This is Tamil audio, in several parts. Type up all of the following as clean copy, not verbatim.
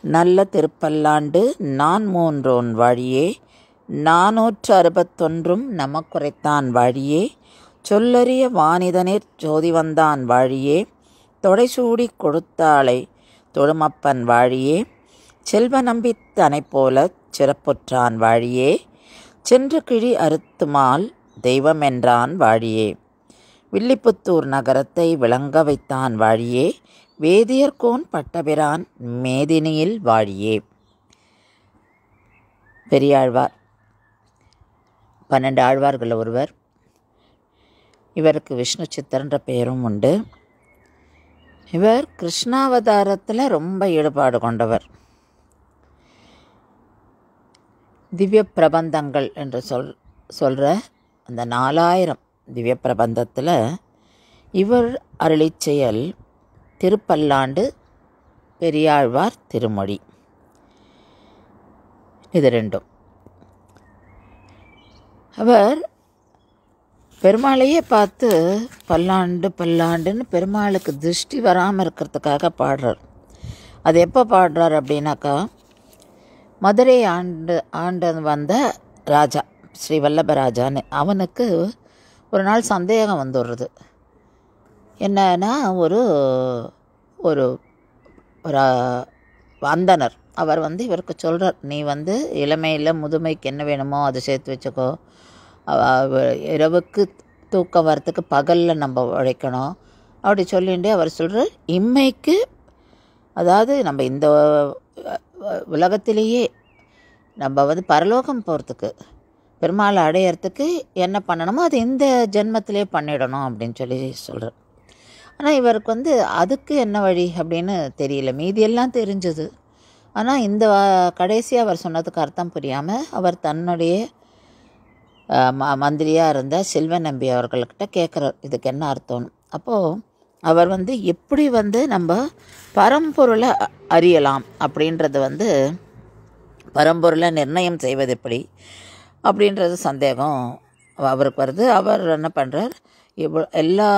நல்ல திருப்பல்லாண்டு நான் மூன்றோன் வாழியே 461 நமக்குரைத்தான் வாழியே சொல்லரிய வானிதனிற் சோதிவந்தான் வாழியே தொடைசூடிக் கொடுத்தாளை தொழுமப்பன் வாழியே செல்வ நம்பித் தனைப்போலச் சிறப்புற்றான் வாழியே சென்று கிழி அறுத்துமால் தெய்வமென்றான் வாழியே வில்லிபுத்தூர் நகரத்தை விளங்க வைத்தான் வாழியே வேதியர்கோன் பட்டபிரான் மேதினியில் வாழியே. பெரியாழ்வார் 12 ஆழ்வார்கள் ஒருவர். இவருக்கு விஷ்ணு சித்தர்ன்ற பெயரும் உண்டு. இவர் கிருஷ்ணாவதாரத்தில் ரொம்ப ஈடுபாடு கொண்டவர். திவ்ய பிரபந்தங்கள் என்று சொல்கிற அந்த 4000 திவ்ய பிரபந்தத்தில் இவர் அருளிச் செயல் திருப்பல்லாண்டு, பெரியாழ்வார் திருமொழி. இது ரெண்டும். அவர் பெருமாளையே பார்த்து பல்லாண்டு பல்லாண்டுன்னு பெருமாளுக்கு திருஷ்டி வராமல் இருக்கிறதுக்காக பாடுறார். அது எப்போ பாடுறார் அப்படின்னாக்கா, மதுரை ஆண்டு வந்த ராஜா ஸ்ரீ வல்லபராஜான்னு அவனுக்கு ஒரு நாள் சந்தேகம் வந்துடுறது. என்னன்னா, ஒரு ஒரு அந்தனர் அவர் இவருக்கு சொல்கிறார், நீ இளமையில் முதுமைக்கு என்ன வேணுமோ அதை சேர்த்து வச்சுக்கோ, இரவுக்கு தூக்கம் வரத்துக்கு பகலில் நம்ம உழைக்கணும் அப்படி சொல்லிட்டு அவர் சொல்கிறார், இம்மைக்கு அதாவது நம்ம இந்த உலகத்திலேயே நம்ம பரலோகம் போகிறதுக்கு பெருமாளை அடையிறதுக்கு என்ன பண்ணணுமோ அது இந்த ஜென்மத்திலே பண்ணிடணும் அப்படின்னு சொல்லி சொல்கிறார். ஆனால் இவருக்கு அதுக்கு என்ன வழி அப்படின்னு தெரியல. மீதியெல்லாம் தெரிஞ்சது. ஆனால் இந்த கடைசியாக அவர் சொன்னதுக்கு அர்த்தம் புரியாமல் அவர் தன்னுடைய மந்திரியாக இருந்த செல்வ நம்பி அவர்கள்கிட்ட கேட்குறார், இதுக்கு என்ன அர்த்தம்னு. அப்போது அவர் எப்படி நம்ம பரம்பொருளை அறியலாம் அப்படின்றது பரம்பொருளை நிர்ணயம் செய்வது எப்படி அப்படின்றது சந்தேகம் அவருக்கு வருது. அவர் என்ன பண்ணுறார், எல்லா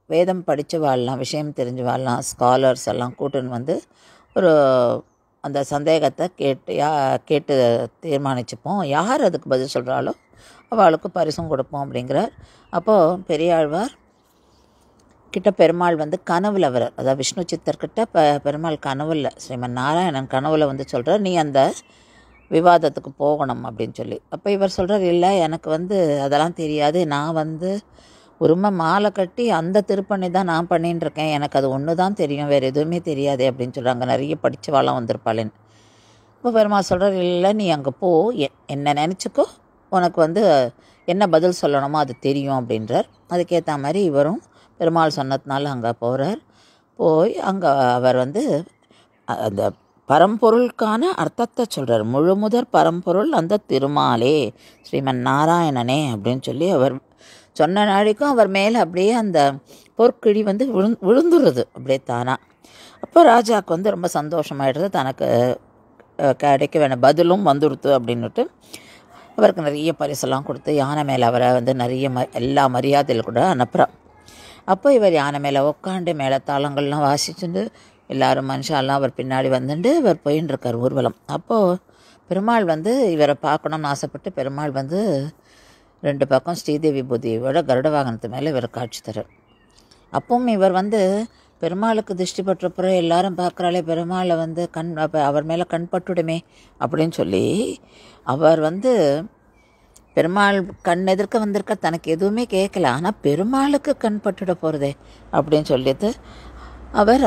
வேதம் படித்து வாழலாம், விஷயம் தெரிஞ்சு வாழலாம் ஸ்காலர்ஸ் எல்லாம் கூட்டுன்னு ஒரு அந்த சந்தேகத்தை கேட்டு தீர்மானிச்சுப்போம். யார் அதுக்கு பதில் சொல்கிறாளோ அவளுக்கு பரிசும் கொடுப்போம் அப்படிங்கிறார். அப்போது பெரியாழ்வார் கிட்ட பெருமாள் கனவுல வரார். அதாவது விஷ்ணு சித்தர்கிட்ட பெருமாள் கனவுல, ஸ்ரீமன் நாராயணன் கனவுல சொல்கிறார், நீ அந்த விவாதத்துக்கு போகணும் அப்படின்னு சொல்லி. அப்போ இவர் சொல்கிறார், இல்லை எனக்கு அதெல்லாம் தெரியாது, நான் உரிமை மாலை கட்டி அந்த திருப்பணி தான் நான் பண்ணின்னு இருக்கேன், எனக்கு அது ஒன்று தான் தெரியும், வேறு எதுவுமே தெரியாது அப்படின்னு சொல்கிறாங்க. நிறைய படித்தவாளாம் வந்திருப்பாளேன்னு. இப்போ பெருமாள் சொல்கிறார், இல்லை நீ அங்கே போ, என்ன நினச்சிக்கோ, உனக்கு என்ன பதில் சொல்லணுமோ அது தெரியும் அப்படின்றார். அதுக்கேற்ற மாதிரி இவரும் பெருமாள் சொன்னதுனால அங்கே போகிறார். போய் அங்கே அவர் அந்த பரம்பொருளுக்கான அர்த்தத்தை சொல்கிறார். முழுமுதற் பரம்பொருள் அந்த திருமாலே ஸ்ரீமன் நாராயணனே அப்படின்னு சொல்லி அவர் சொன்ன நாளைக்கும் அவர் மேலே அப்படியே அந்த பொற்கிழி விழுந்துடுறது அப்படியே தானாக. அப்போ ராஜாவுக்கு ரொம்ப சந்தோஷமாயிடுறது, தனக்கு கிடைக்க வேணும் பதிலும் வந்துடுத்து அப்படின்னுட்டு அவருக்கு நிறைய பரிசெல்லாம் கொடுத்து யானை மேலே அவரை நிறைய எல்லா மரியாதையில் கூட அனுப்புகிறார். அப்போ இவர் யானை மேலே உட்காந்து மேலே தாளங்கள்லாம் வாசிச்சுட்டு எல்லோரும் மனுஷாலாம் அவர் பின்னாடி இவர் போயின்னு இருக்கார் ஊர்வலம். அப்போது பெருமாள் இவரை பார்க்கணும்னு ஆசைப்பட்டு பெருமாள் 2 பக்கம் ஸ்ரீதேவி பூதியோட கருட வாகனத்து மேலே இவர் காட்சி தரார். அப்பவும் இவர் பெருமாளுக்கு திருஷ்டி பற்றப்புறம் எல்லாரும் பார்க்குறாளே பெருமாளை அவர் மேலே கண்பட்டுடுமே அப்படின்னு சொல்லி அவர் பெருமாள் கண் எதிர்க்க வந்திருக்க தனக்கு எதுவுமே கேட்கல, ஆனால் பெருமாளுக்கு கண்பட்டுட போகிறதே அப்படின்னு சொல்லிட்டு அவர்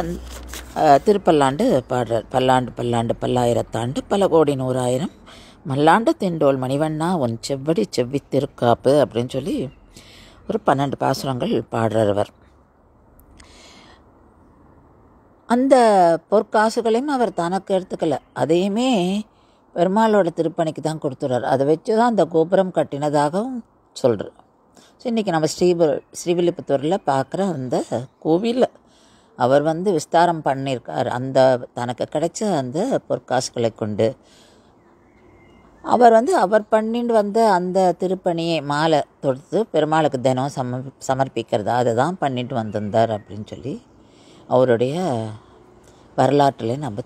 திருப்பல்லாண்டு பாடுறார். பல்லாண்டு பல்லாண்டு பல்லாயிரத்தாண்டு பல கோடி நூறாயிரம் மல்லாண்டு தெண்டோல் மணிவண்ணா உன் செவ்வடி செவ்வி திருக்காப்பு அப்படின்னு சொல்லி ஒரு 12 பாசுரங்கள் பாடுறார் அவர். அந்த பொற்காசுகளையும் அவர் தனக்கு எடுத்துக்கல, அதையுமே பெருமாளோட திருப்பணிக்கு தான் கொடுத்துறார். அதை வச்சு தான் அந்த கோபுரம் கட்டினதாகவும் சொல்கிறார். ஸோ இன்றைக்கி நம்ம ஸ்ரீவில்லிபுத்தூரில் பார்க்குற அந்த கோவிலில் அவர் விஸ்தாரம் பண்ணியிருக்கார். அந்த தனக்கு கிடைச்ச அந்த பொற்காசுகளை கொண்டு அவர் அவர் பண்ணிட்டு அந்த திருப்பணியை மாலை தொடுத்து பெருமாளுக்கு தினம் சமர்ப்பிக்கிறதா அதை தான் பண்ணிட்டு வந்திருந்தார் அப்படின்னு சொல்லி அவருடைய வரலாற்றிலே நம்ம